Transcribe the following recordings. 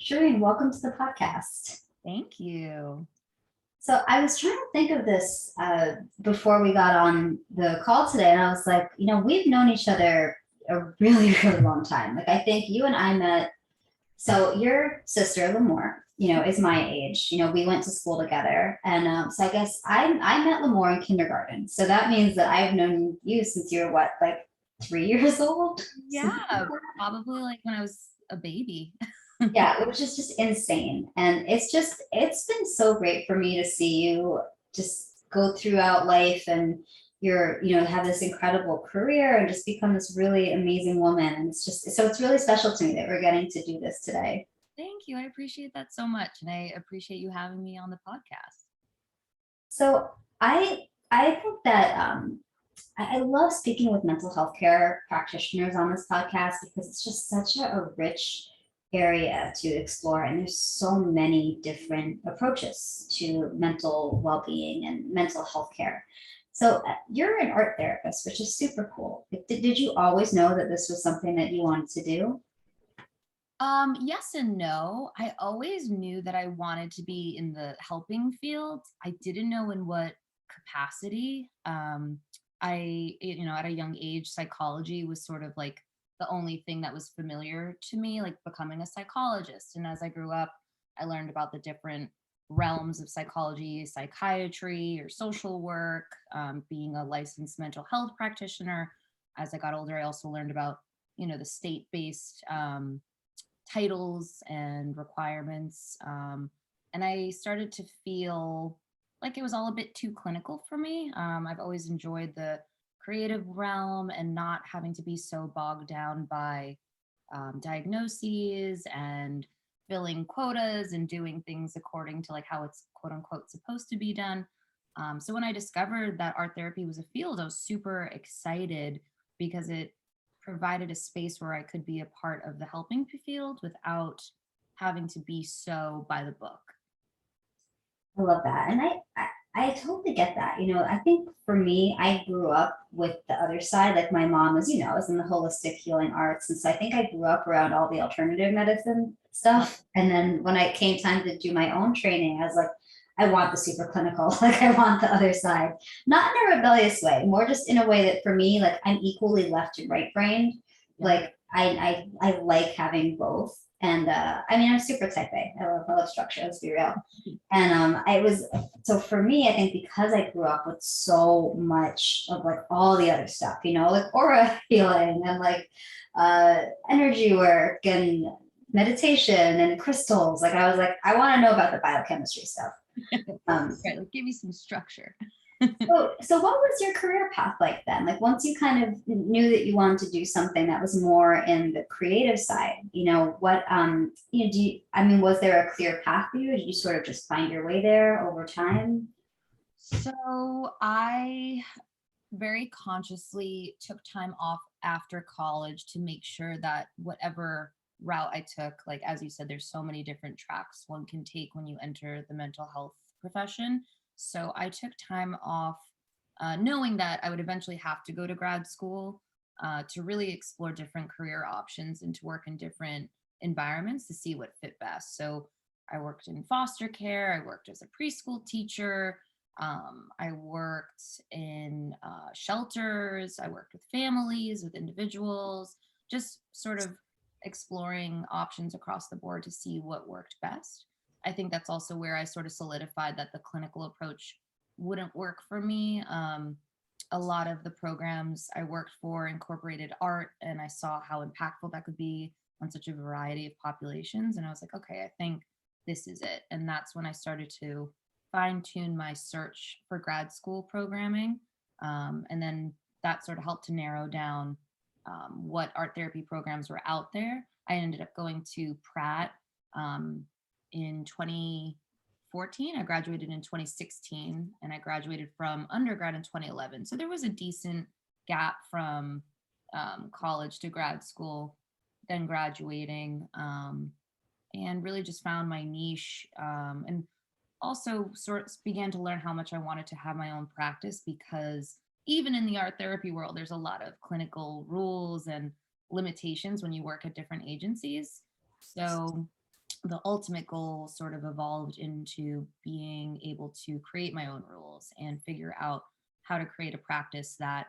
Shereen, welcome to the podcast. Thank you. So I was trying to think of this before we got on the call today, and I was like, we've known each other a really, really long time. Like I think you and I met. So your sister, Lamore, is my age. We went to school together, and so I guess I met Lamore in kindergarten. So that means that I've known you since you were what, like 3 years old? Something like Yeah, probably like when I was a baby. yeah, which is just insane. And it's been so great for me to see you just go throughout life and have this incredible career and just become this really amazing woman. And it's really special to me that we're getting to do this today. Thank you. I appreciate that so much. And I appreciate you having me on the podcast. So I think that I love speaking with mental health care practitioners on this podcast because it's just such a rich area to explore. And there's so many different approaches to mental well being and mental health care. So you're an art therapist, which is super cool. Did you always know that this was something that you wanted to do? Yes and no. I always knew that I wanted to be in the helping field. I didn't know in what capacity. At a young age, psychology was sort of like the only thing that was familiar to me, like becoming a psychologist. And as I grew up, I learned about the different realms of psychology, psychiatry, or social work, being a licensed mental health practitioner. As I got older, I also learned about, the state-based titles and requirements. And I started to feel like it was all a bit too clinical for me. I've always enjoyed the creative realm and not having to be so bogged down by diagnoses and filling quotas and doing things according to like how it's quote unquote supposed to be done. So when I discovered that art therapy was a field, I was super excited because it provided a space where I could be a part of the helping field without having to be so by the book. I love that. And I totally get that. I think for me, I grew up with the other side. Like my mom is in the holistic healing arts. And so I think I grew up around all the alternative medicine stuff. And then when I came time to do my own training, I was like, I want the super clinical, like I want the other side, not in a rebellious way, more just in a way that for me, like I'm equally left and right brained. Yeah. Like I like having both. And I mean, I'm super type A. I love structure. Let's be real. And I was so for me, I think because I grew up with so much of like all the other stuff, like aura healing and like energy work and meditation and crystals. Like I was like, I want to know about the biochemistry stuff. Right, like give me some structure. So what was your career path like then? Like once you kind of knew that you wanted to do something that was more in the creative side, what I mean, was there a clear path for you? Or did you sort of just find your way there over time? So I very consciously took time off after college to make sure that whatever route I took, like as you said, there's so many different tracks one can take when you enter the mental health profession. So I took time off, knowing that I would eventually have to go to grad school to really explore different career options and to work in different environments to see what fit best. So I worked in foster care, I worked as a preschool teacher, I worked in shelters. I worked with families, with individuals, just sort of exploring options across the board to see what worked best. I think that's also where I sort of solidified that the clinical approach wouldn't work for me. A lot of the programs I worked for incorporated art, and I saw how impactful that could be on such a variety of populations. And I was like, okay, I think this is it. And that's when I started to fine tune my search for grad school programming. And then that sort of helped to narrow down what art therapy programs were out there. I ended up going to Pratt in 2014. I graduated in 2016, and I graduated from undergrad in 2011. So there was a decent gap from college to grad school, then graduating, and really just found my niche. And also sort of began to learn how much I wanted to have my own practice, because even in the art therapy world, there's a lot of clinical rules and limitations when you work at different agencies. So the ultimate goal sort of evolved into being able to create my own rules and figure out how to create a practice that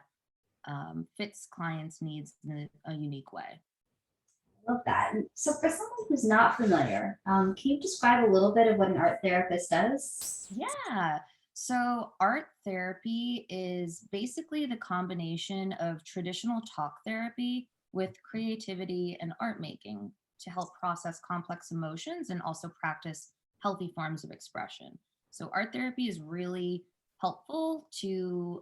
fits clients' needs in a unique way. Love that. And so for someone who's not familiar, can you describe a little bit of what an art therapist does? Yeah. So, art therapy is basically the combination of traditional talk therapy with creativity and art making to help process complex emotions and also practice healthy forms of expression. So, art therapy is really helpful to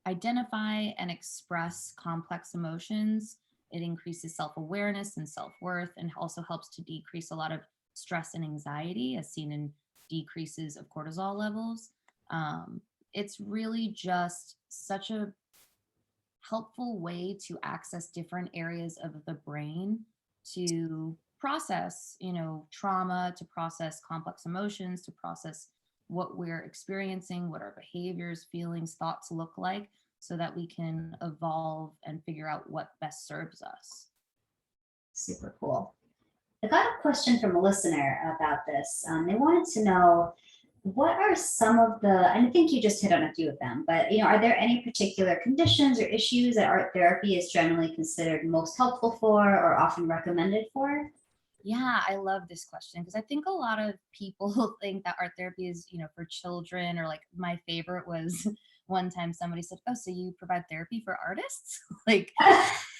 identify and express complex emotions. It increases self awareness and self worth, and also helps to decrease a lot of stress and anxiety, as seen in decreases of cortisol levels. Um, it's really just such a helpful way to access different areas of the brain to process, trauma, to process complex emotions, to process what we're experiencing, what our behaviors, feelings, thoughts look like, so that we can evolve and figure out what best serves us. Super cool. I got a question from a listener about this. They wanted to know what are some of the, and I think you just hit on a few of them, but are there any particular conditions or issues that art therapy is generally considered most helpful for or often recommended for? Yeah, I love this question because I think a lot of people think that art therapy is, for children, or like my favorite was one time somebody said, "Oh, so you provide therapy for artists?" Like,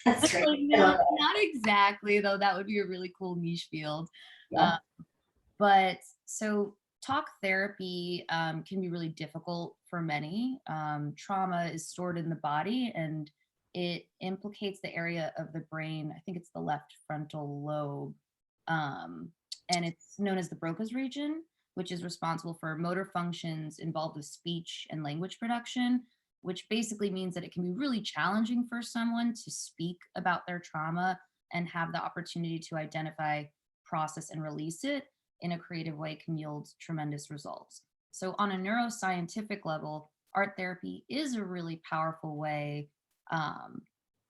That's great. like, I no, love it. not exactly, though that would be a really cool niche field. Yeah. Uh, but so talk therapy can be really difficult for many. Trauma is stored in the body, and it implicates the area of the brain. I think it's the left frontal lobe. Um, and it's known as the Broca's region, which is responsible for motor functions involved with speech and language production, which basically means that it can be really challenging for someone to speak about their trauma and have the opportunity to identify, process, and release it in a creative way can yield tremendous results. So, on a neuroscientific level, art therapy is a really powerful way um,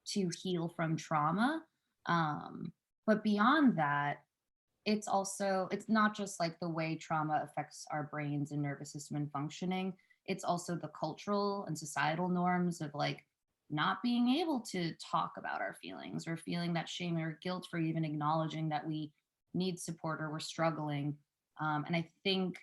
to heal from trauma. Um, but beyond that, it's not just like the way trauma affects our brains and nervous system and functioning. It's also the cultural and societal norms of like not being able to talk about our feelings, or feeling that shame or guilt for even acknowledging that we need support or we're struggling. And I think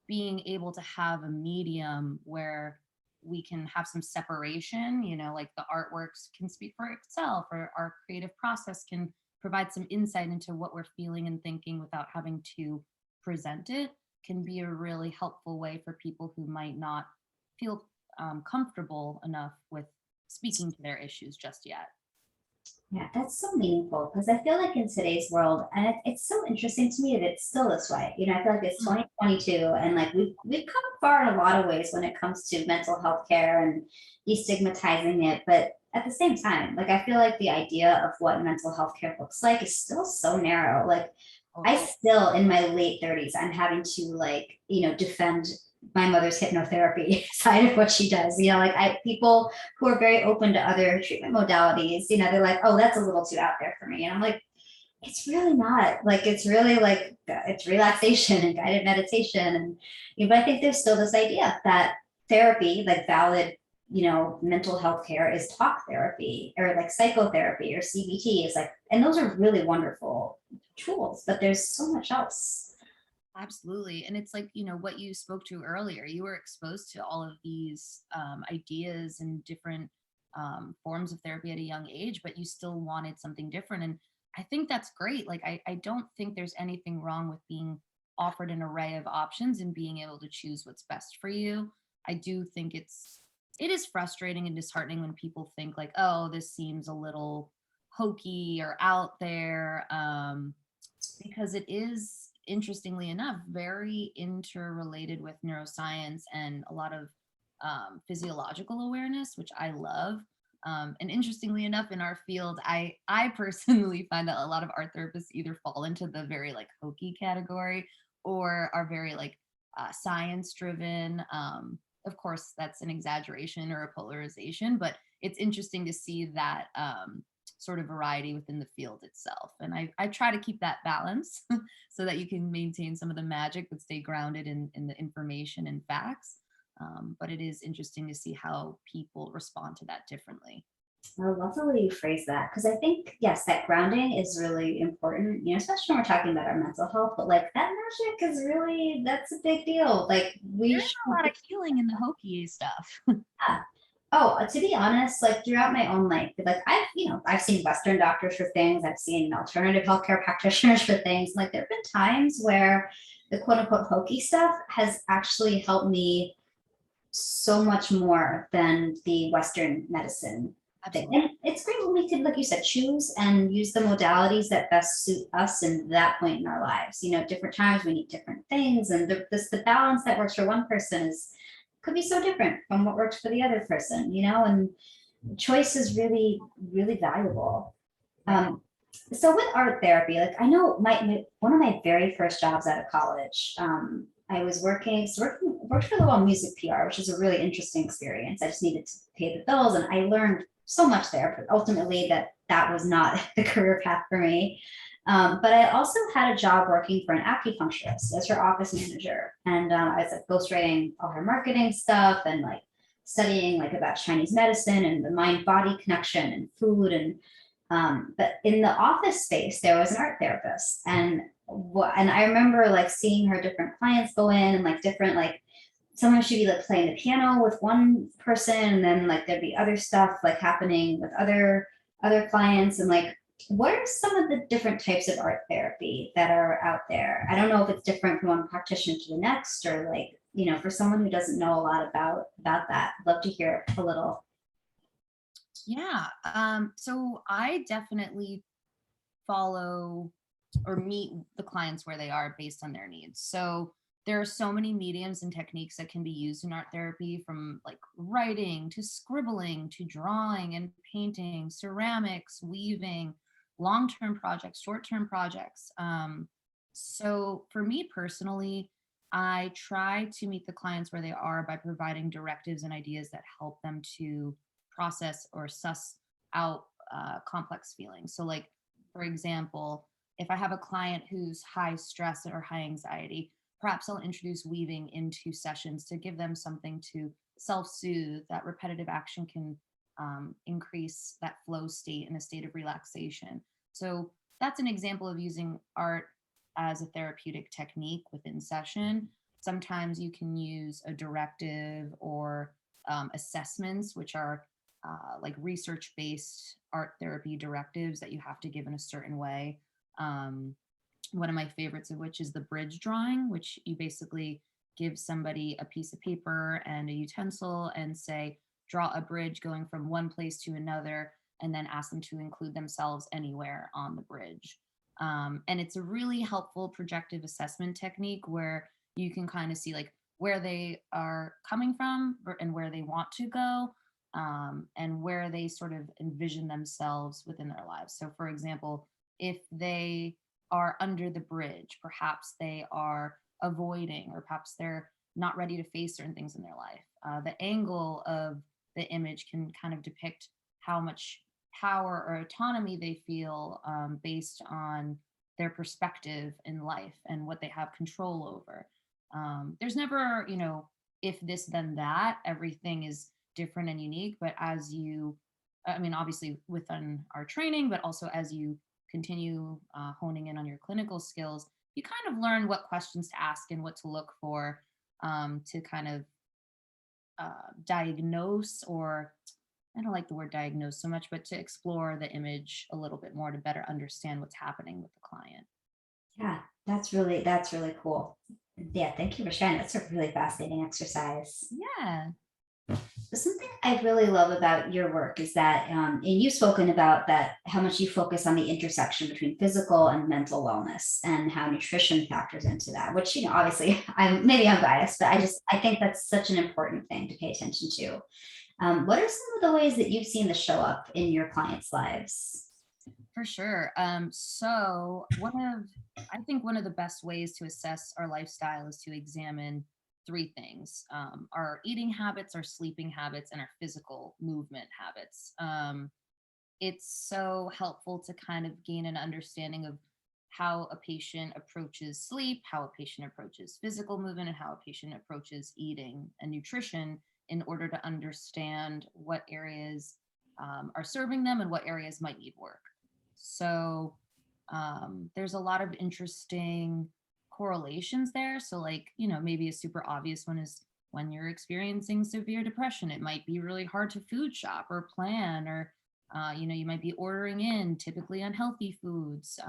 being able to have a medium where we can have some separation, like the artworks can speak for itself, or our creative process can provide some insight into what we're feeling and thinking without having to present it, can be a really helpful way for people who might not feel comfortable enough with speaking to their issues just yet. Yeah, that's so meaningful because I feel like in today's world, and it's so interesting to me that it's still this way. I feel like it's Mm. 2022, and like we've come far in a lot of ways when it comes to mental health care and destigmatizing it. But at the same time, like I feel like the idea of what mental health care looks like is still so narrow. Like I Totally. still in my late 30s, I'm having to like, defend my mother's hypnotherapy side of what she does. Like I people who are very open to other treatment modalities, they're like, oh, that's a little too out there for me. And I'm like, it's really not. Like it's really like it's relaxation and guided meditation. And but I think there's still this idea that therapy, like valid, mental health care is talk therapy or like psychotherapy or CBT is like, and those are really wonderful tools, but there's so much else. Absolutely. And it's like, what you spoke to earlier, you were exposed to all of these ideas and different forms of therapy at a young age, but you still wanted something different. And I think that's great. Like, I don't think there's anything wrong with being offered an array of options and being able to choose what's best for you. I do think it is frustrating and disheartening when people think like, oh, this seems a little hokey or out there. Because it is, interestingly enough, very interrelated with neuroscience and a lot of physiological awareness, which I love. And interestingly enough, in our field, I personally find that a lot of art therapists either fall into the very like hokey category, or are very like science driven. Of course, that's an exaggeration or a polarization, but it's interesting to see that sort of variety within the field itself. And I try to keep that balance so that you can maintain some of the magic but stay grounded in the information and facts. But it is interesting to see how people respond to that differently. I love the way you phrase that because I think, yes, that grounding is really important, especially when we're talking about our mental health, but like that magic is really, that's a big deal. Like we There's should, a lot of healing in the hokey stuff. yeah. Oh, to be honest, like throughout my own life, like I've seen Western doctors for things, I've seen alternative healthcare practitioners for things. Like there have been times where the quote unquote hokey stuff has actually helped me so much more than the Western medicine thing. Absolutely. And it's great when we can, like you said, choose and use the modalities that best suit us in that point in our lives. Different times we need different things, and the balance that works for one person is could be so different from what works for the other person. And choice is really, really valuable. Right. So with art therapy, like I know one of my very first jobs out of college, I was worked for a little music PR, which is a really interesting experience. I just needed to pay the bills, and I learned so much there. But ultimately, that was not the career path for me. But I also had a job working for an acupuncturist as her office manager, and I was like ghostwriting all her marketing stuff and like studying like about Chinese medicine and the mind body connection and food and but in the office space, there was an art therapist, and I remember like seeing her different clients go in and like different like sometimes she'd be like playing the piano with one person, and then like there'd be other stuff like happening with other clients, and like what are some of the different types of art therapy that are out there? I don't know if it's different from one practitioner to the next, or like for someone who doesn't know a lot about that, I'd love to hear a little. Yeah. So I definitely follow or meet the clients where they are based on their needs. So there are so many mediums and techniques that can be used in art therapy, from like writing to scribbling to drawing and painting, ceramics, weaving, long-term projects, short-term projects. So for me personally, I try to meet the clients where they are by providing directives and ideas that help them to process or suss out complex feelings. So, like, for example, if I have a client who's high stress or high anxiety, perhaps I'll introduce weaving into sessions to give them something to self soothe. That repetitive action can increase that flow state and a state of relaxation. So, that's an example of using art as a therapeutic technique within session. Sometimes you can use a directive or assessments, which are like research based art therapy directives that you have to give in a certain way. Um, One of my favorites of which is the bridge drawing, which you basically give somebody a piece of paper and a utensil and say, draw a bridge going from one place to another, and then ask them to include themselves anywhere on the bridge. And it's a really helpful projective assessment technique where you can kind of see like where they are coming from and where they want to go, and where they sort of envision themselves within their lives. So, for example, if they are under the bridge, perhaps they are avoiding, or perhaps they're not ready to face certain things in their life. The angle of the image can kind of depict how much power or autonomy they feel, based on their perspective in life and what they have control over. There's never, if this, then that. Everything is different and unique. But as you, I mean, obviously within our training, but also as you continue honing in on your clinical skills, you kind of learn what questions to ask and what to look for, to kind of diagnose, or I don't like the word diagnose so much, but to explore the image a little bit more to better understand what's happening with the client. Yeah, that's really cool. Yeah, thank you for sharing. That's a really fascinating exercise. Yeah. Something I really love about your work is that, and you've spoken about that, how much you focus on the intersection between physical and mental wellness and how nutrition factors into that, which, obviously I'm biased, but I think that's such an important thing to pay attention to. What are some of the ways that you've seen this show up in your clients' lives? For sure. So I think one of the best ways to assess our lifestyle is to examine three things: our eating habits, our sleeping habits, and our physical movement habits. it's so helpful to kind of gain an understanding of how a patient approaches sleep, how a patient approaches physical movement, and how a patient approaches eating and nutrition in order to understand what areas are serving them and what areas might need work. So there's a lot of interesting correlations there. So, like, maybe a super obvious one is when you're experiencing severe depression, it might be really hard to food shop or plan, or, you might be ordering in typically unhealthy foods.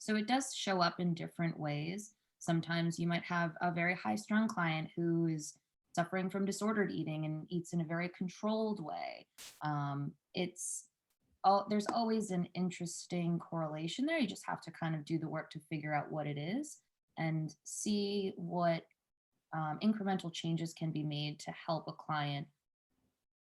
So it does show up in different ways. Sometimes you might have a very high strung client who is suffering from disordered eating and eats in a very controlled way. It's there's always an interesting correlation there. You just have to kind of do the work to figure out what it is and see what incremental changes can be made to help a client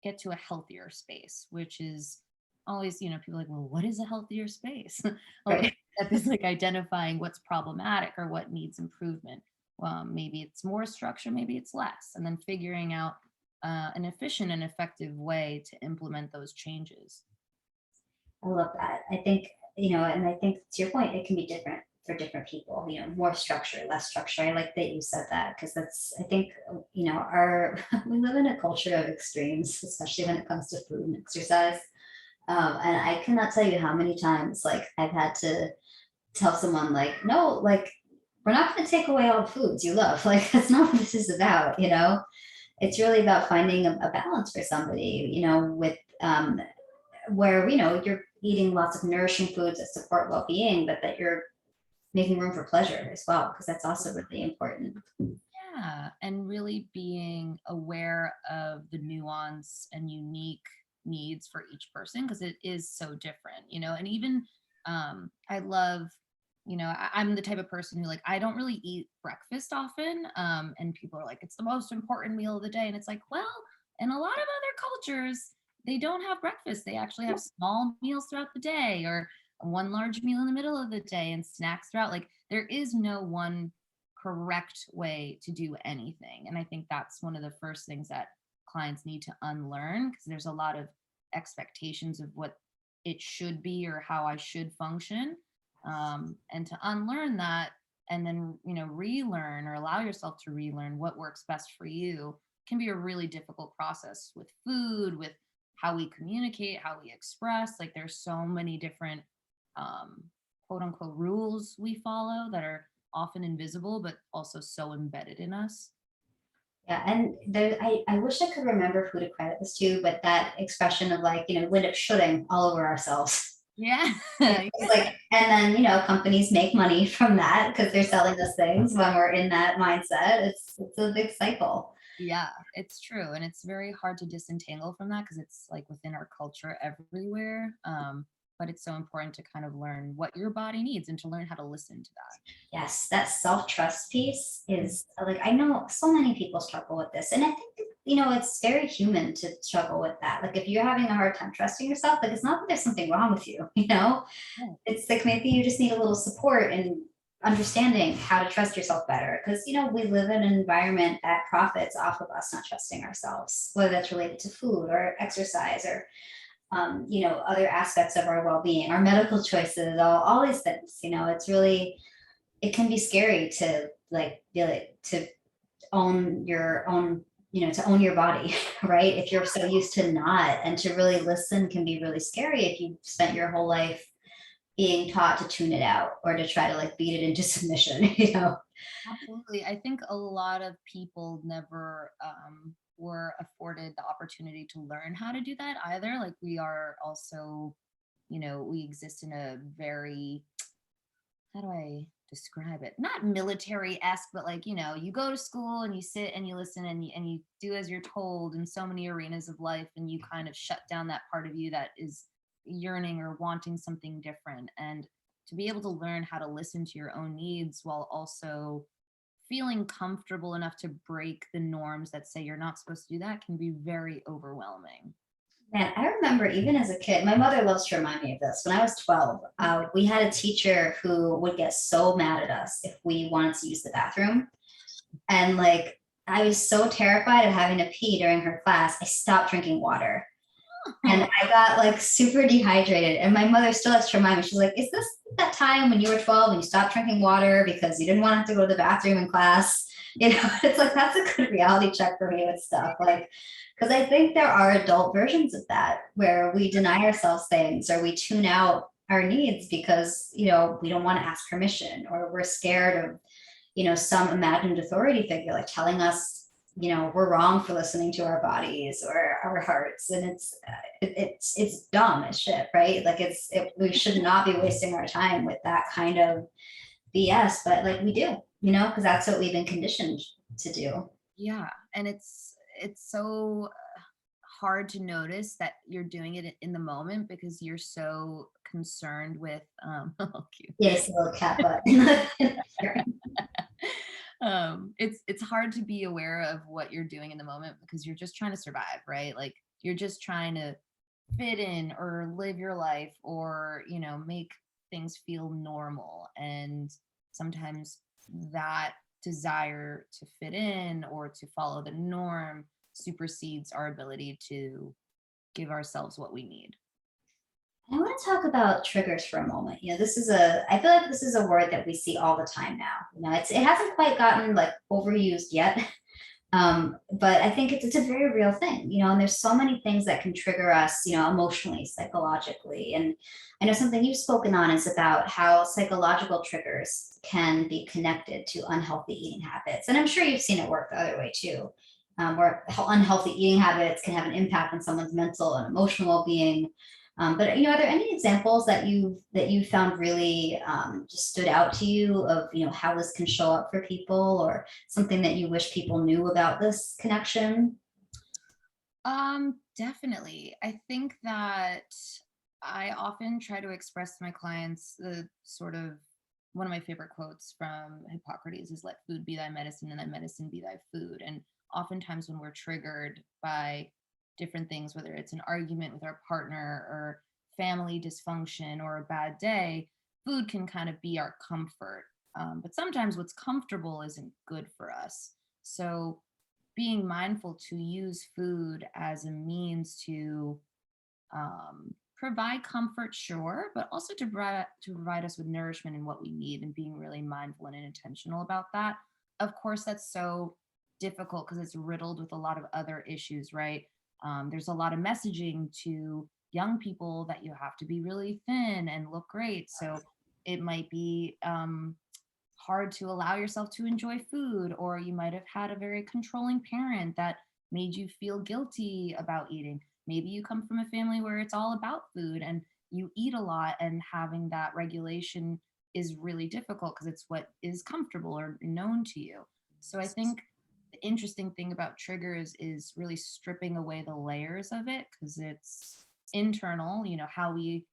get to a healthier space, which is always, people are like, well, what is a healthier space? Well, Right. that is like identifying what's problematic or what needs improvement. Maybe it's more structure, maybe it's less, and then figuring out an efficient and effective way to implement those changes. I love that. I think, and I think to your point, it can be different for different people, more structure, less structure. I like that you said that because I think, we live in a culture of extremes, especially when it comes to food and exercise. And I cannot tell you how many times like I've had to tell someone like, no, like we're not going to take away all the foods you love. Like that's not what this is about. It's really about finding a balance for somebody, with where you're eating lots of nourishing foods that support well-being, but that you're making room for pleasure as well, because that's also really important. Yeah, and really being aware of the nuance and unique needs for each person because it is so different, and even I love, I'm the type of person who, like, I don't really eat breakfast often. And people are like, it's the most important meal of the day. And it's like, well, in a lot of other cultures, they don't have breakfast. They actually have small meals throughout the day or one large meal in the middle of the day and snacks throughout. Like, there is no one correct way to do anything. And I think that's one of the first things that clients need to unlearn because there's a lot of expectations of what it should be or how I should function. And to unlearn that and then, relearn or allow yourself to relearn what works best for you can be a really difficult process with food, with how we communicate, how we express. Like, there's so many different quote unquote rules we follow that are often invisible, but also so embedded in us. Yeah, and I wish I could remember who to credit this to, but that expression of like, we end up shooting all over ourselves. Yeah. It's like, and then, companies make money from that because they're selling us things when we're in that mindset. It's a big cycle. Yeah, it's true. And it's very hard to disentangle from that because it's like within our culture everywhere. But it's so important to kind of learn what your body needs and to learn how to listen to that. Yes, that self-trust piece is like, I know so many people struggle with this. And I think, it's very human to struggle with that. Like if you're having a hard time trusting yourself, like it's not that there's something wrong with you. Yeah. It's like maybe you just need a little support and understanding how to trust yourself better. Because, we live in an environment that profits off of us not trusting ourselves, whether that's related to food or exercise or other aspects of our well-being, our medical choices, all these things. It's really, it can be scary to like feel it, to own your own, to own your body, right? If you're so used to not, and to really listen can be really scary if you spent your whole life being taught to tune it out or to try to like beat it into submission. Absolutely. I think a lot of people never were afforded the opportunity to learn how to do that either. Like, we are also, we exist in a very, how do I describe it? Not military-esque, but like, you go to school and you sit and you listen and you do as you're told in so many arenas of life, and you kind of shut down that part of you that is yearning or wanting something different. And to be able to learn how to listen to your own needs while also feeling comfortable enough to break the norms that say you're not supposed to do that can be very overwhelming. Man, I remember even as a kid, my mother loves to remind me of this. When I was 12, we had a teacher who would get so mad at us if we wanted to use the bathroom. And like, I was so terrified of having to pee during her class, I stopped drinking water. And I got like super dehydrated. And my mother still has to remind me, she's like, is this that time when you were 12 and you stopped drinking water because you didn't want to have to go to the bathroom in class? You know, it's like that's a good reality check for me with stuff. Like, because I think there are adult versions of that where we deny ourselves things or we tune out our needs because, you know, we don't want to ask permission or we're scared of, you know, some imagined authority figure like telling us, you know, we're wrong for listening to our bodies or our hearts. And it's dumb as shit, right? Like we should not be wasting our time with that kind of BS, but like we do, you know, because that's what we've been conditioned to do. Yeah, and it's so hard to notice that you're doing it in the moment because you're so concerned with oh, cute. Yes, a little cat butt. It's hard to be aware of what you're doing in the moment because you're just trying to survive, right? Like you're just trying to fit in or live your life or, make things feel normal. And sometimes that desire to fit in or to follow the norm supersedes our ability to give ourselves what we need. I want to talk about triggers for a moment. You know, I feel like this is a word that we see all the time now. You know, it hasn't quite gotten like overused yet. But I think it's a very real thing, you know, and there's so many things that can trigger us, you know, emotionally, psychologically. And I know something you've spoken on is about how psychological triggers can be connected to unhealthy eating habits. And I'm sure you've seen it work the other way too, where unhealthy eating habits can have an impact on someone's mental and emotional well-being. But you know, are there any examples that you found really just stood out to you of, you know, how this can show up for people, or something that you wish people knew about this connection? Definitely. I think that I often try to express to my clients the sort of one of my favorite quotes from Hippocrates is let food be thy medicine and thy medicine be thy food. And oftentimes when we're triggered by different things, whether it's an argument with our partner or family dysfunction or a bad day, food can kind of be our comfort. But sometimes what's comfortable isn't good for us. So being mindful to use food as a means to provide comfort, sure, but also to provide us with nourishment and what we need, and being really mindful and intentional about that. Of course, that's so difficult because it's riddled with a lot of other issues, right? There's a lot of messaging to young people that you have to be really thin and look great. So it might be hard to allow yourself to enjoy food, or you might have had a very controlling parent that made you feel guilty about eating. Maybe you come from a family where it's all about food and you eat a lot, and having that regulation is really difficult because it's what is comfortable or known to you. So I think the interesting thing about triggers is really stripping away the layers of it because it's internal, how we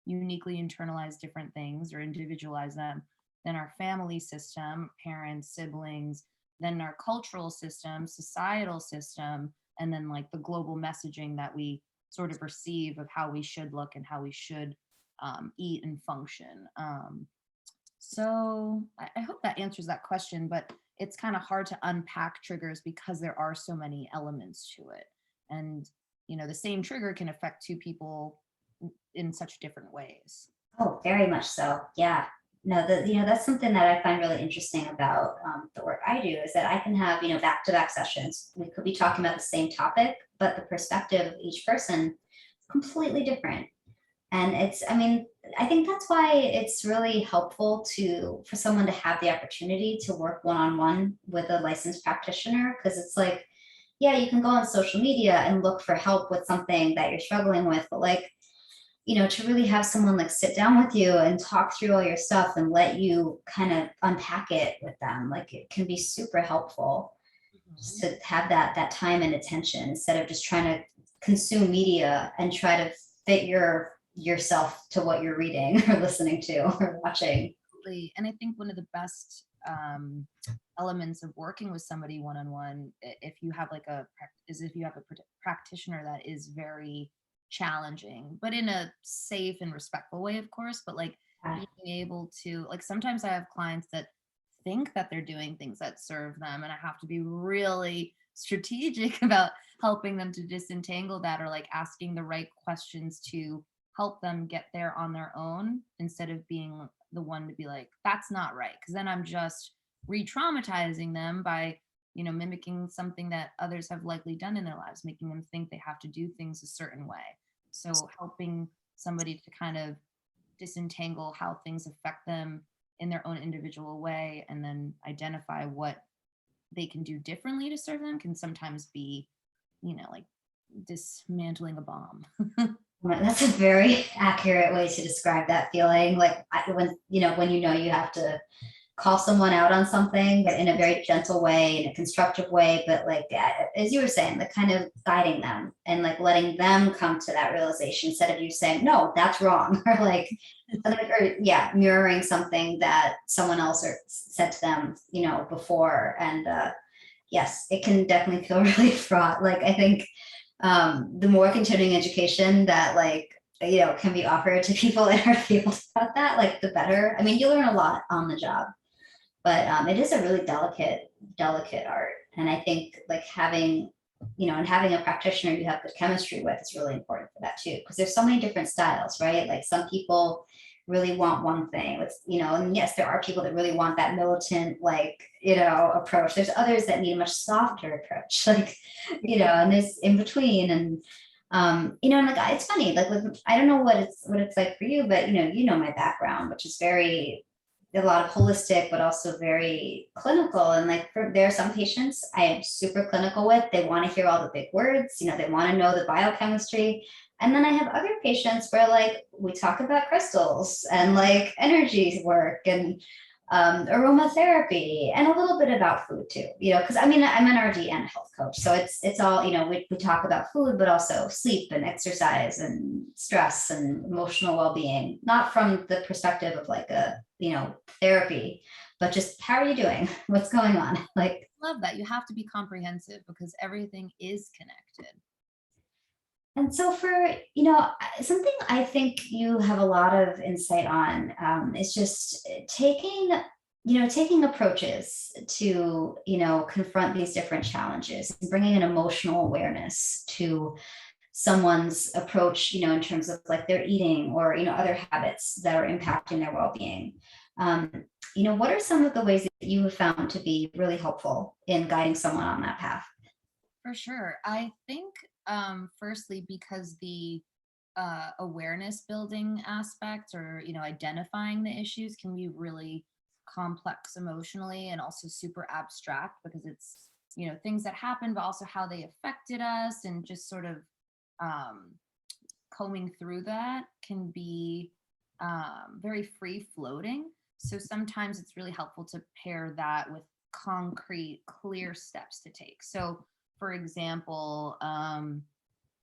uniquely internalize different things or individualize them, then our family system, parents, siblings, then our cultural system, societal system, and then like the global messaging that we sort of receive of how we should look and how we should eat and function. So I hope that answers that question, but it's kind of hard to unpack triggers because there are so many elements to it. And, the same trigger can affect two people in such different ways. Oh, very much so. Yeah. No, you know, that's something that I find really interesting about the work I do is that I can have, you know, back-to-back sessions. We could be talking about the same topic, but the perspective of each person is completely different. And I mean, I think that's why it's really helpful for someone to have the opportunity to work one-on-one with a licensed practitioner, because it's like, yeah, you can go on social media and look for help with something that you're struggling with, but like, you know, to really have someone like sit down with you and talk through all your stuff and let you kind of unpack it with them, like it can be super helpful just Mhm. to have that time and attention instead of just trying to consume media and try to fit yourself to what you're reading or listening to or watching. Absolutely. And I think one of the best elements of working with somebody one on one, if you have is if you have a practitioner that is very challenging, but in a safe and respectful way, of course. But like Uh, being able to, like, sometimes I have clients that think that they're doing things that serve them, and I have to be really strategic about helping them to disentangle that, or like asking the right questions to help them get there on their own instead of being the one to be like, that's not right. Cause then I'm just re-traumatizing them by, mimicking something that others have likely done in their lives, making them think they have to do things a certain way. So helping somebody to kind of disentangle how things affect them in their own individual way and then identify what they can do differently to serve them can sometimes be, like dismantling a bomb. Right, that's a very accurate way to describe that feeling. Like when you have to call someone out on something, but in a very gentle way, in a constructive way, but like as you were saying, like kind of guiding them and like letting them come to that realization instead of you saying, no, that's wrong, or yeah, mirroring something that someone else said to them, before. And yes, it can definitely feel really fraught. Like I think the more continuing education that can be offered to people in our field about that, like the better. I mean, you learn a lot on the job, but it is a really delicate art. And I think like having a practitioner you have good chemistry with is really important for that too, because there's so many different styles, right? Like some people really want one thing with, and yes, there are people that really want that militant, approach. There's others that need a much softer approach, and there's in between. And and like it's funny, like I don't know what it's like for you, but my background, which is very a lot of holistic, but also very clinical. And like there are some patients I am super clinical with. They want to hear all the big words, they want to know the biochemistry. And then I have other patients where like we talk about crystals and like energy work and aromatherapy and a little bit about food too, because I mean, I'm an RD and a health coach. So it's all, we talk about food, but also sleep and exercise and stress and emotional well-being, not from the perspective of like a, therapy, but just how are you doing? What's going on? Like, Love that. You have to be comprehensive because everything is connected. and so something I think you have a lot of insight on is just taking approaches to, confront these different challenges and bringing an emotional awareness to someone's approach, in terms of like their eating or, other habits that are impacting their well-being. Um, what are some of the ways that you have found to be really helpful in guiding someone on that path? For sure. I think, firstly, because the awareness building aspects or, identifying the issues can be really complex emotionally and also super abstract because it's, things that happen, but also how they affected us and just sort of um, combing through that can be very free floating. So sometimes it's really helpful to pair that with concrete, clear steps to take. So, for example,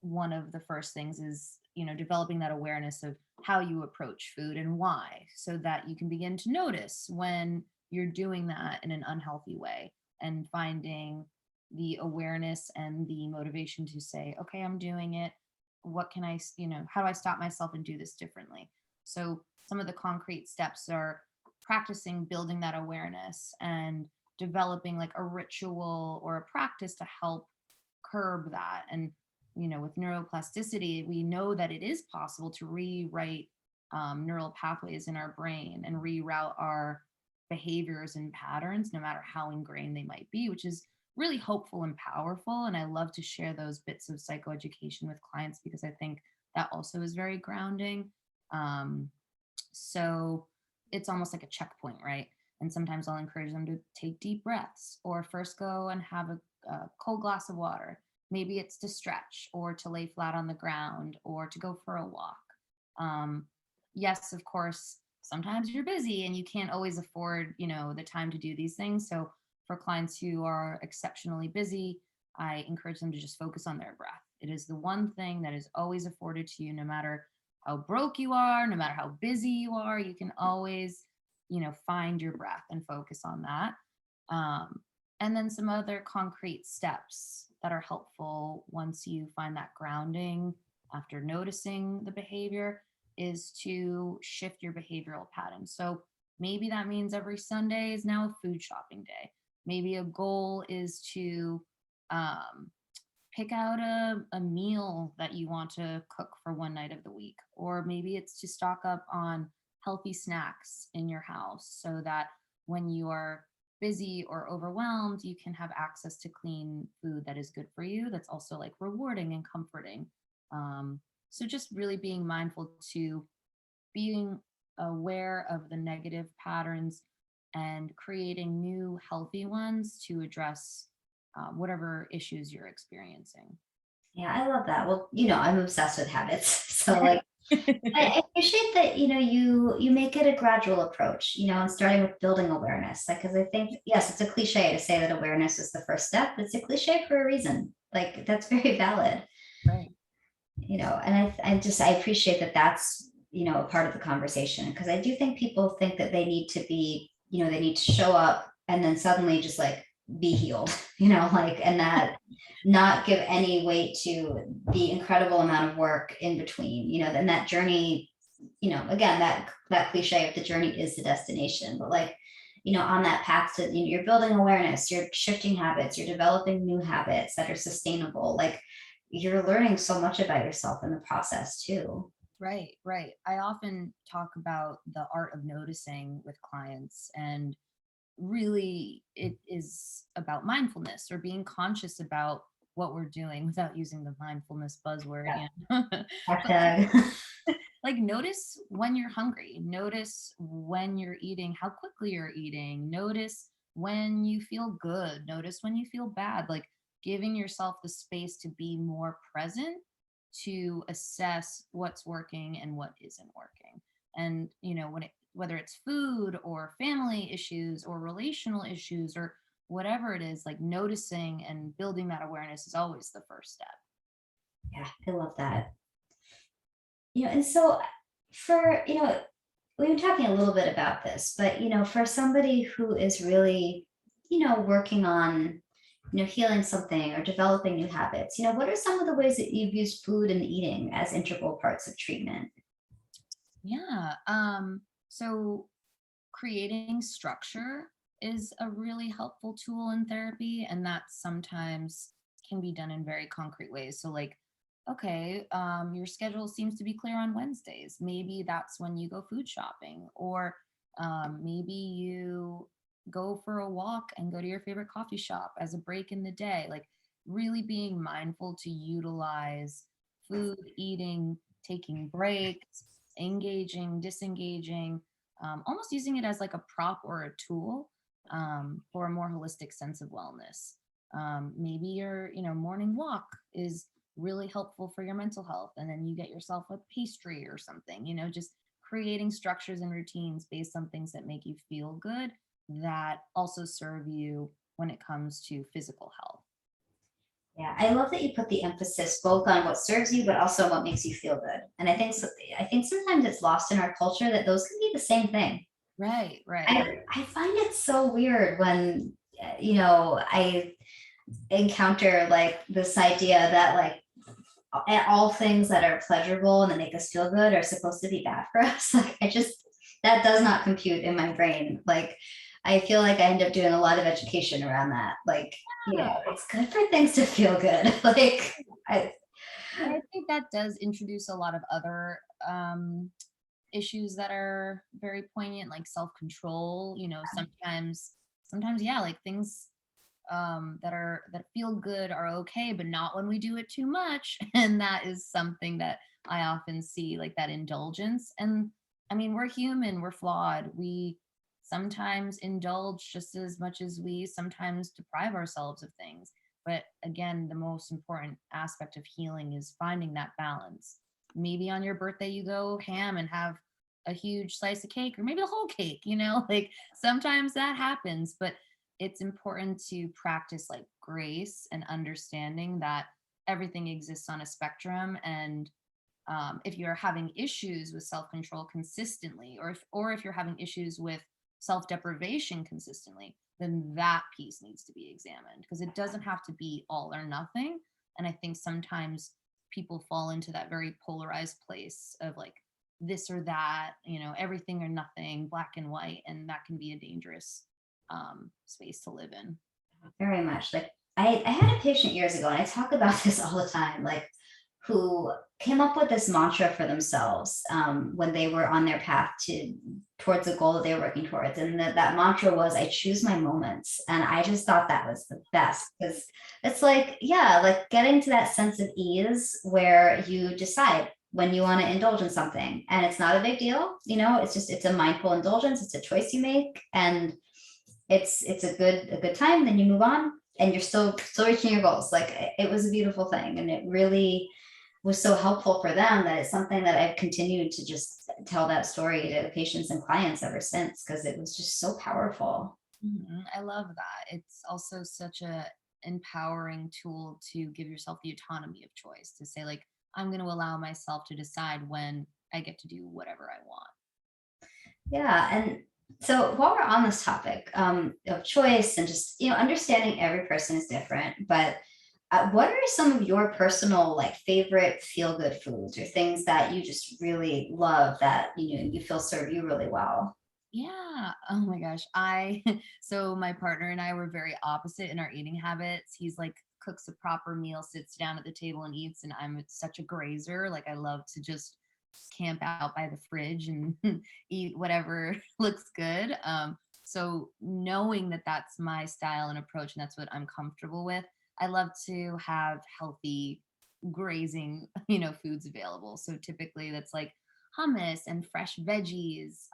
one of the first things is, developing that awareness of how you approach food and why, so that you can begin to notice when you're doing that in an unhealthy way and finding the awareness and the motivation to say, okay, I'm doing it. What can I, how do I stop myself and do this differently? So some of the concrete steps are practicing building that awareness and developing like a ritual or a practice to help curb that. And with neuroplasticity, we know that it is possible to rewrite neural pathways in our brain and reroute our behaviors and patterns, no matter how ingrained they might be, which is really hopeful and powerful. And I love to share those bits of psychoeducation with clients because I think that also is very grounding. So it's almost like a checkpoint, right? And sometimes I'll encourage them to take deep breaths or first go and have a cold glass of water. Maybe it's to stretch or to lay flat on the ground or to go for a walk. Um, yes, of course, sometimes you're busy and you can't always afford, the time to do these things. So for clients who are exceptionally busy, I encourage them to just focus on their breath. It is the one thing that is always afforded to you, no matter how broke you are, no matter how busy you are, you can always, find your breath and focus on that. And then some other concrete steps that are helpful once you find that grounding after noticing the behavior is to shift your behavioral pattern. So maybe that means every Sunday is now a food shopping day. Maybe a goal is to Pick out a meal that you want to cook for one night of the week, or maybe it's to stock up on healthy snacks in your house so that when you are busy or overwhelmed, you can have access to clean food that is good for you, that's also like rewarding and comforting. So just really being mindful to being aware of the negative patterns and creating new healthy ones to address whatever issues you're experiencing. Yeah, I love that. Well, I'm obsessed with habits. So like I appreciate that, you make it a gradual approach, and starting with building awareness. Like, because I think, yes, it's a cliche to say that awareness is the first step. It's a cliche for a reason. Like, that's very valid, Right. and I appreciate that that's, a part of the conversation. Because I do think people think that they need to be, they need to show up and then suddenly just like be healed, like, and that not give any weight to the incredible amount of work in between, and that journey, again, that cliche of the journey is the destination, but like, on that path to, you're building awareness, you're shifting habits, you're developing new habits that are sustainable. Like, you're learning so much about yourself in the process too. Right, right. I often talk about the art of noticing with clients, and really it is about mindfulness or being conscious about what we're doing without using the mindfulness buzzword. Yeah. But Hashtag. like notice when you're hungry, notice when you're eating, how quickly you're eating, notice when you feel good, notice when you feel bad, like giving yourself the space to be more present, to assess what's working and what isn't working. And whether it's food or family issues or relational issues or whatever it is, like noticing and building that awareness is always the first step. Yeah, I love that. And so for, we've been talking a little bit about this, but for somebody who is really, working on, healing something or developing new habits, what are some of the ways that you've used food and eating as integral parts of treatment? Yeah. So creating structure is a really helpful tool in therapy, and that sometimes can be done in very concrete ways. So like, okay, your schedule seems to be clear on Wednesdays, maybe that's when you go food shopping, or maybe you go for a walk and go to your favorite coffee shop as a break in the day. Like really being mindful to utilize food, eating, taking breaks, engaging, disengaging, almost using it as like a prop or a tool for a more holistic sense of wellness. Maybe your morning walk is really helpful for your mental health, and then you get yourself a pastry or something. Just creating structures and routines based on things that make you feel good, that also serve you when it comes to physical health. Yeah, I love that you put the emphasis both on what serves you, but also what makes you feel good. And I think sometimes it's lost in our culture that those can be the same thing. Right, right. I find it so weird when, I encounter like this idea that like all things that are pleasurable and that make us feel good are supposed to be bad for us. Like, that does not compute in my brain. Like, I feel like I end up doing a lot of education around that. Like, Yeah. it's good for things to feel good. Like, I, And I think that does introduce a lot of other issues that are very poignant, like self-control. Sometimes, yeah, like things that feel good are okay, but not when we do it too much. And that is something that I often see, like that indulgence. And I mean, we're human, we're flawed. We sometimes indulge just as much as we sometimes deprive ourselves of things. But again, the most important aspect of healing is finding that balance. Maybe on your birthday, you go ham and have a huge slice of cake, or maybe the whole cake, like sometimes that happens. But it's important to practice like grace and understanding that everything exists on a spectrum. And if you're having issues with self-control consistently, or if you're having issues with self-deprivation consistently, then that piece needs to be examined, because it doesn't have to be all or nothing. And I think sometimes people fall into that very polarized place of like this or that, everything or nothing, black and white, and that can be a dangerous space to live in. very much like I had a patient years ago, and I talk about this all the time, like who came up with this mantra for themselves when they were on their path to towards a goal that they were working towards. And that mantra was, I choose my moments. And I just thought that was the best because it's like, yeah, like getting to that sense of ease where you decide when you want to indulge in something and it's not a big deal, it's just, it's a mindful indulgence, it's a choice you make. And it's a good time, then you move on and you're still reaching your goals. Like it was a beautiful thing, and it really was so helpful for them that it's something that I've continued to just tell that story to patients and clients ever since, because it was just so powerful. I love that. It's also such a empowering tool to give yourself the autonomy of choice to say like I'm going to allow myself to decide when I get to do whatever I want. Yeah, and so while we're on this topic of choice and just understanding every person is different, but what are some of your personal like favorite feel good foods or things that you just really love that you feel serve you really well? Yeah. Oh my gosh. I so my partner and I were very opposite in our eating habits. He's like cooks a proper meal, sits down at the table and eats, and I'm such a grazer. Like I love to just camp out by the fridge and eat whatever looks good. So knowing that that's my style and approach and that's what I'm comfortable with, I love to have healthy grazing, foods available. So typically that's like hummus and fresh veggies.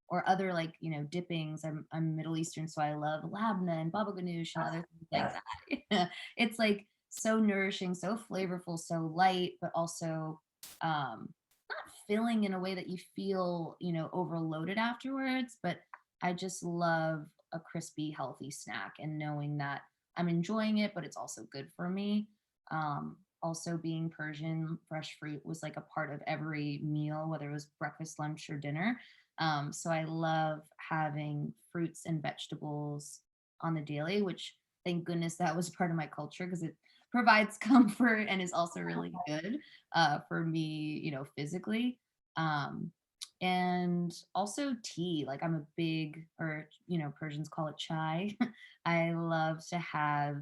Or other like dippings. I'm Middle Eastern, so I love labna and baba ganoush and other things like Yes. that. It's like so nourishing, so flavorful, so light, but also not filling in a way that you feel overloaded afterwards. But I just love a crispy, healthy snack and knowing that I'm enjoying it, but it's also good for me. Also, being Persian, fresh fruit was like a part of every meal, whether it was breakfast, lunch, or dinner. So I love having fruits and vegetables on the daily, which thank goodness that was part of my culture because it provides comfort and is also really good for me, physically. Um, and also tea. Like I'm a big, or Persians call it chai. I love to have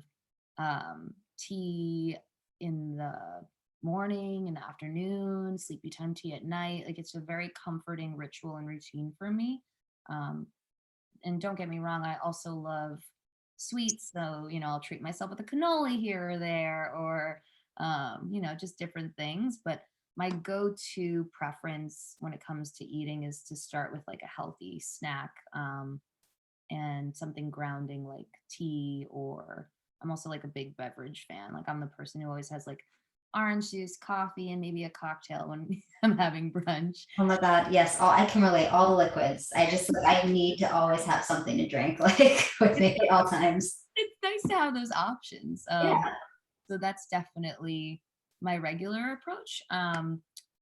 tea in the morning and the afternoon, sleepy time tea at night. Like it's a very comforting ritual and routine for me. Um, and don't get me wrong, I also love sweets. So, I'll treat myself with a cannoli here or there, or, just different things. But my go to preference when it comes to eating is to start with like a healthy snack and something grounding like tea, or I'm also like a big beverage fan. Like I'm the person who always has like orange juice, coffee, and maybe a cocktail when I'm having brunch. Oh my God, yes, I can relate. All the liquids. I just like I need to always have something to drink, like with me at all times. It's nice to have those options. Yeah. So that's definitely my regular approach.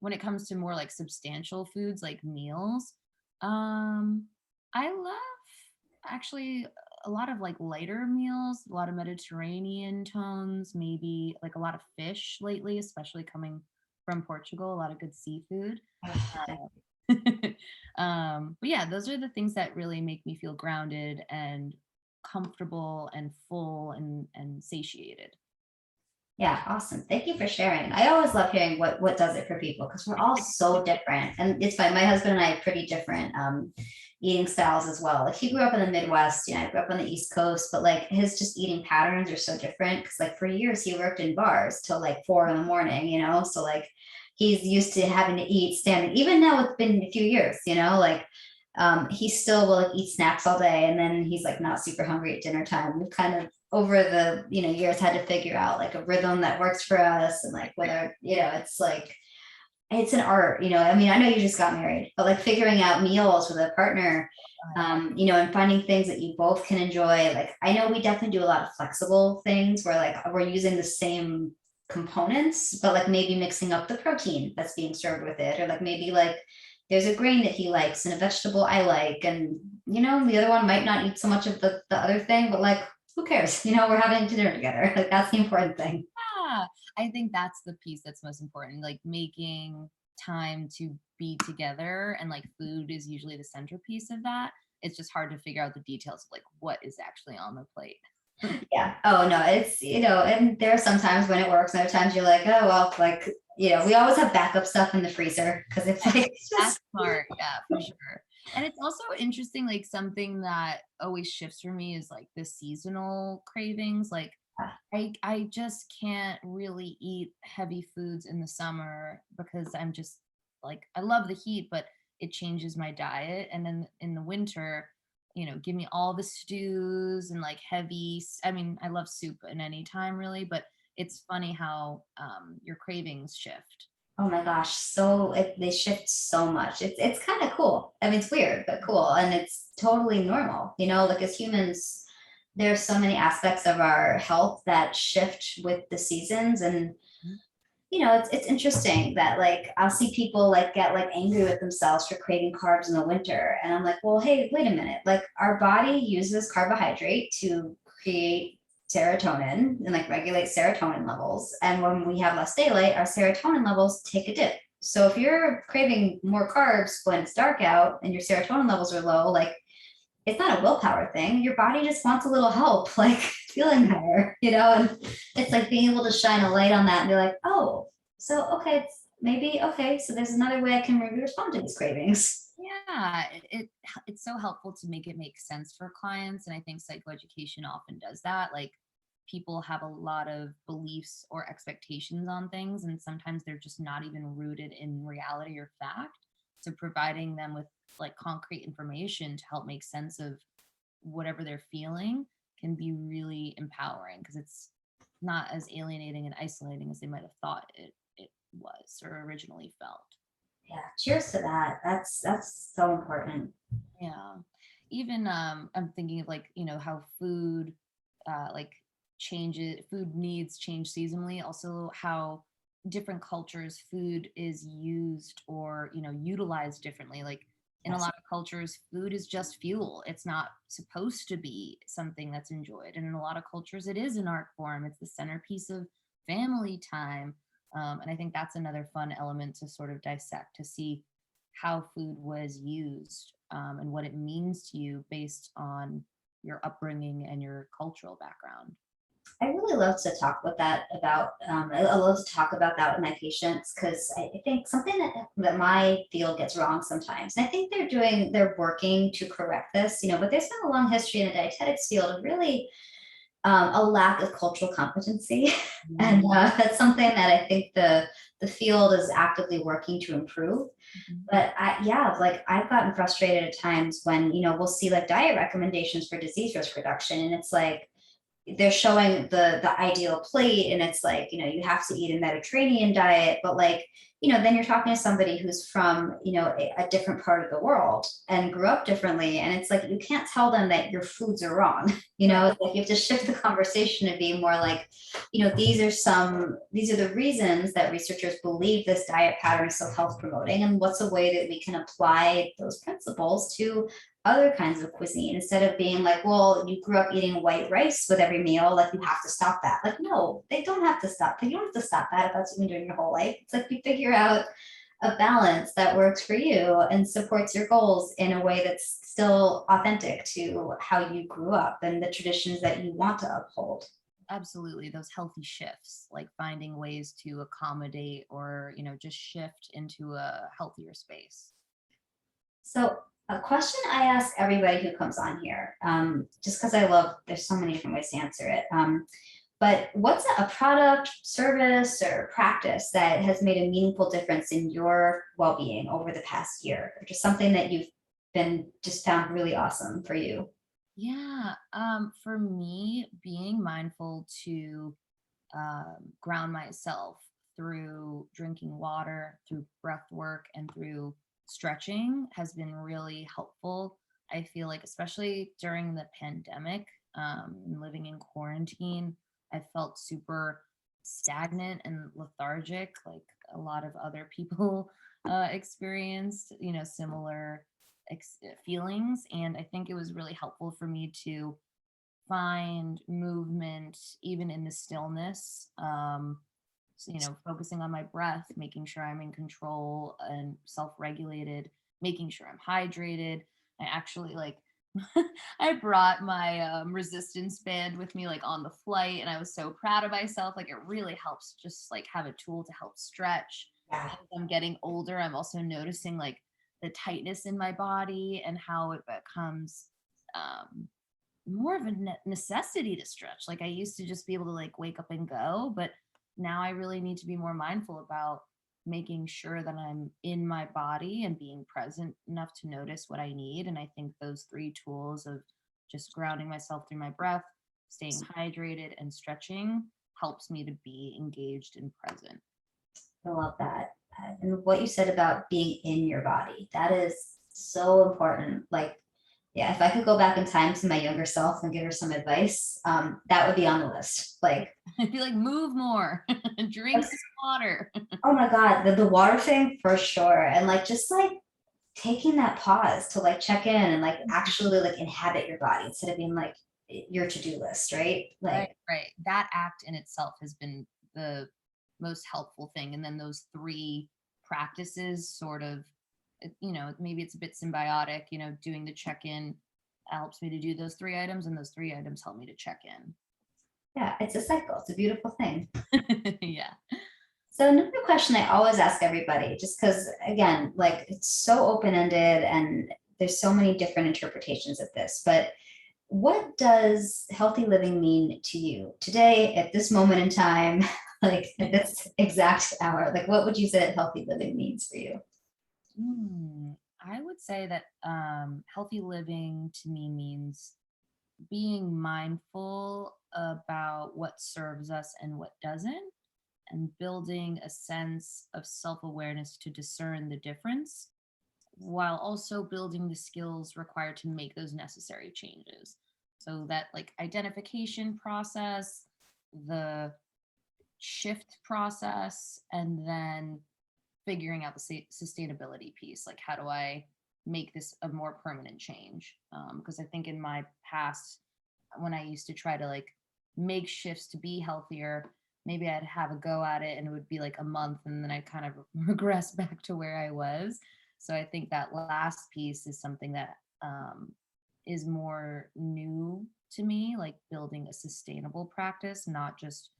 When it comes to more like substantial foods like meals, I love actually a lot of like lighter meals, a lot of Mediterranean tones, maybe like a lot of fish lately, especially coming from Portugal, a lot of good seafood. Ugh, But yeah, those are the things that really make me feel grounded and comfortable and full and satiated. yeah, awesome. Thank you for sharing. I always love hearing what does it for people because we're all so different. And it's fine. My husband and I have pretty different eating styles as well. Like he grew up in the Midwest, I grew up on the East Coast, but like his just eating patterns are so different because like for years he worked in bars till like 4 in the morning, So like he's used to having to eat standing. Even now it's been a few years, like he still will like eat snacks all day and then he's like not super hungry at dinner time. We've kind of over the years had to figure out like a rhythm that works for us and like whether it's like it's an art. I mean, I know you just got married, but like figuring out meals with a partner, and finding things that you both can enjoy. Like I know we definitely do a lot of flexible things where like we're using the same components, but like maybe mixing up the protein that's being served with it, or like maybe like there's a grain that he likes and a vegetable I like, and the other one might not eat so much of the other thing, but like who cares? We're having dinner together. Like that's the important thing. Yeah, I think that's the piece that's most important, like making time to be together, and like food is usually the centerpiece of that. It's just hard to figure out the details of like what is actually on the plate. Yeah. Oh no, it's, and there are some times when it works, and other times you're like, oh well, like, we always have backup stuff in the freezer because it's like it's That's just smart. Yeah, for sure. And it's also interesting, like something that always shifts for me is like the seasonal cravings. Like I just can't really eat heavy foods in the summer because I'm just like I love the heat, but it changes my diet. And then in the winter, give me all the stews and like I mean, I love soup at any time really, but it's funny how your cravings shift. oh my gosh, they shift so much. It's kind of cool. I mean, it's weird, but cool. And it's totally normal. Like as humans, there's so many aspects of our health that shift with the seasons. And it's interesting that like I'll see people like get like angry with themselves for craving carbs in the winter. And I'm like, well, hey, wait a minute. Like our body uses carbohydrate to create serotonin and like regulate serotonin levels. And when we have less daylight, our serotonin levels take a dip. So if you're craving more carbs when it's dark out and your serotonin levels are low, like it's not a willpower thing. Your body just wants a little help, like feeling better, and it's like being able to shine a light on that and be like, oh, so okay, maybe okay, so there's another way I can maybe respond to these cravings. Yeah, it's so helpful to make it make sense for clients, and I think psychoeducation often does that. Like people have a lot of beliefs or expectations on things, and sometimes they're just not even rooted in reality or fact. So providing them with like concrete information to help make sense of whatever they're feeling can be really empowering because it's not as alienating and isolating as they might have thought it was or originally felt. Yeah, cheers to that. That's so important. Yeah. Even I'm thinking of like, how food like food needs change seasonally. Also how different cultures food is used or, utilized differently. Like in a Yes. lot of cultures, food is just fuel. It's not supposed to be something that's enjoyed. And in a lot of cultures, it is an art form. It's the centerpiece of family time. And I think that's another fun element to sort of dissect to see how food was used and what it means to you based on your upbringing and your cultural background. I really love to talk with that about. I love to talk about that with my patients because I think something that my field gets wrong sometimes, and I think they're working to correct this, but there's been a long history in the dietetics field of really a lack of cultural competency, and Mm, that's something that I think the field is actively working to improve. mhm. But yeah, like I've gotten frustrated at times when we'll see like diet recommendations for disease risk reduction, and it's like they're showing the ideal plate, and it's like you have to eat a Mediterranean diet, but like then you're talking to somebody who's from a different part of the world and grew up differently, and it's like you can't tell them that your foods are wrong. Right. It's like you have to shift the conversation to be more like these are the reasons that researchers believe this diet pattern is so health promoting, and what's a way that we can apply those principles to other kinds of cuisine, instead of being like, well, you grew up eating white rice with every meal, like you have to stop that. Like, no, they don't have to stop. You don't have to stop that if that's what you've been doing your whole life. It's like you figure out a balance that works for you and supports your goals in a way that's still authentic to how you grew up and the traditions that you want to uphold. Absolutely. Those healthy shifts, like finding ways to accommodate or, just shift into a healthier space. So, a question I ask everybody who comes on here, just because I love, there's so many different ways to answer it. But what's a product, service, or practice that has made a meaningful difference in your well-being over the past year, or just something that you've been just found really awesome for you? Yeah. For me, being mindful to ground myself through drinking water, through breath work, and through stretching has been really helpful. I feel like, especially during the pandemic, living in quarantine, I felt super stagnant and lethargic, like a lot of other people experienced, similar feelings. And I think it was really helpful for me to find movement even in the stillness. So, focusing on my breath, making sure I'm in control and self-regulated, making sure I'm hydrated. I actually like I brought my resistance band with me like on the flight, and I was so proud of myself. Like it really helps just like have a tool to help stretch. Yeah. As I'm getting older, I'm also noticing like the tightness in my body and how it becomes um, more of a necessity to stretch. Like I used to just be able to like wake up and go, but now I really need to be more mindful about making sure that I'm in my body and being present enough to notice what I need. And I think those three tools of just grounding myself through my breath, staying hydrated, and stretching helps me to be engaged and present. I love that. And what you said about being in your body, that is so important. Like, yeah, if I could go back in time to my younger self and give her some advice, that would be on the list. Like, I'd be like, move more, drink some water. oh my God, the water thing for sure. And like, just like taking that pause to like check in and like actually like inhabit your body instead of being like your to-do list, right? Right, Like, right. That act in itself has been the most helpful thing. And then those three practices sort of, maybe it's a bit symbiotic, doing the check in helps me to do those three items, and those three items help me to check yeah, it's a cycle. It's a beautiful thing. in. Yeah. So another question I always ask everybody, just because again, like it's so open-ended and there's so many different interpretations of this, but what does healthy living mean to you today at this moment in time, like at this exact hour? Like what would you say that healthy living means for you? I would say that healthy living to me means being mindful about what serves us and what doesn't, and building a sense of self awareness to discern the difference, while also building the skills required to make those necessary changes. So that like identification process, the shift process, and then figuring out the sustainability piece. Like, how do I make this a more permanent change? Because I think in my past, when I used to try to like make shifts to be healthier, maybe I'd have a go at it and it would be like a month and then I kind of regress back to where I was. So I think that last piece is something that is more new to me, like building a sustainable practice, not just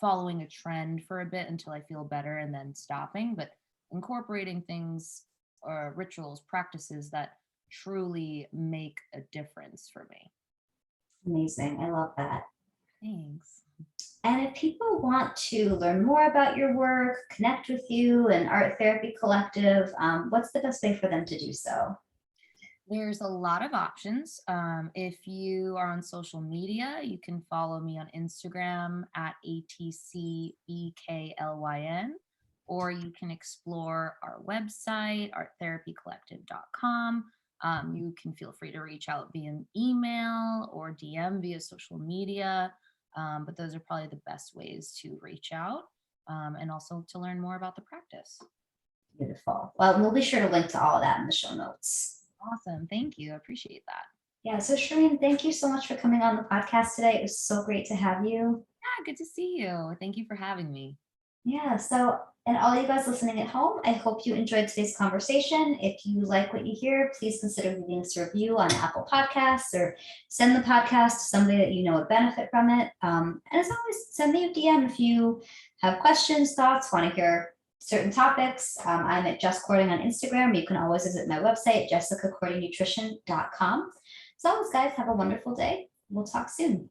following a trend for a bit until I feel better and then stopping, but incorporating things or rituals, practices that truly make a difference for me. Amazing. I love that. Thanks. And if people want to learn more about your work, connect with you and Art Therapy Collective, what's the best way for them to do so? There's a lot of options. If you are on social media, you can follow me on Instagram at ATCBKLYN, or you can explore our website, arttherapycollective.com. You can feel free to reach out via email or DM via social media. But those are probably the best ways to reach out, and also to learn more about the practice. Beautiful. Well, we'll be sure to link to all of that in the show notes. Awesome. Thank you. I appreciate that. Yeah, so Shereen, thank you so much for coming on the podcast today. It was so great to have you. Yeah, good to see you. Thank you for having me. Yeah, so, and all you guys listening at home, I hope you enjoyed today's conversation. If you like what you hear, please consider leaving us a review on Apple Podcasts or send the podcast to somebody that you know would benefit from it. And as always, send me a DM if you have questions, thoughts, want to hear certain topics. I'm at Jess Cording on Instagram. You can always visit my website, jessicacordingnutrition.com. So always, guys, have a wonderful day. We'll talk soon.